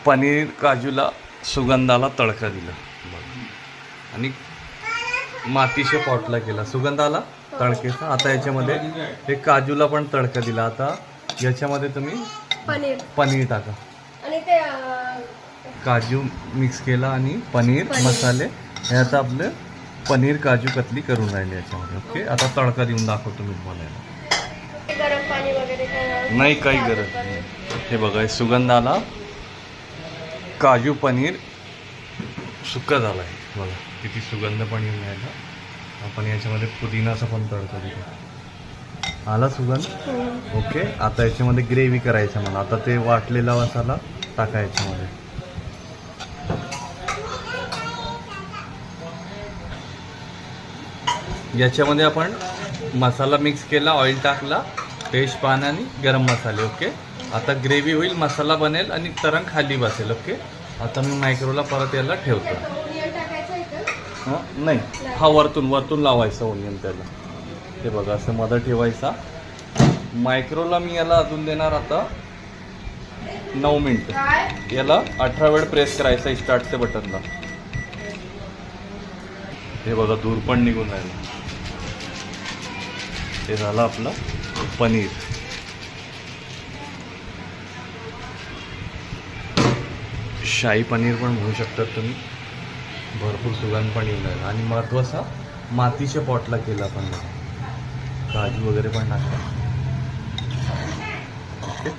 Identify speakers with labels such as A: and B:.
A: पनीर काजूला सुगंधाला तडका दिला आणि मातीच्या पॉटला केला सुगंधाला तडकेचा. आता याच्यामध्ये हे काजूला पण तडका दिला. आता याच्यामध्ये तुम्ही पनीर टाका.
B: आणि ते
A: काजू मिक्स केला आणि पनीर मसाले हे आता आपलं पनीर काजू कतली करून राहिले याच्यामध्ये. ओके, आता तडका देऊन दाखवतो मी तुम्हाला.
B: गरम पाणी वगैरे
A: नाही, काही गरज नाही. हे बघा, हे सुगंधाला काजू पनीर सुक्का झाला आहे. बघा किती सुगंध पण येऊन राहिला. आपण याच्यामध्ये पुदिनाचा पण तडका दिला. आला सुगंध. ओके, आता याच्यामध्ये ग्रेव्ही करायचं मला. आता ते वाटलेला मसाला टाका याच्यामध्ये. याच्यामध्ये आपण मसाला मिक्स केला, ऑइल टाकला, तेजपान आणि गरम मसाले. ओके, आता ग्रेव्ही होईल, मसाला बनेल आणि तरंग खाली बसेल. ओके, आता मी मायक्रोला परत याला ठेवतो. हां, नाही, हा वरतून लावायचा ओनियन त्याला. हे बघा, असं मध्ये ठेवायचा. मायक्रोला मी याला अजून देणार आता 9 मिनिटं. याला 18 वेळ प्रेस करायचा स्टार्टच्या बटनला. हे बघा, दूर पण निघून राहिलं. हे झालं आपलं पनीर. शाही पनीर पण म्हणू शकतात तुम्ही. भरपूर सुगंध पण येऊन राहिला आणि महत्त्वाचा मातीच्या पॉटला केला आपण. काजू वगैरे पण टाकला. ओके,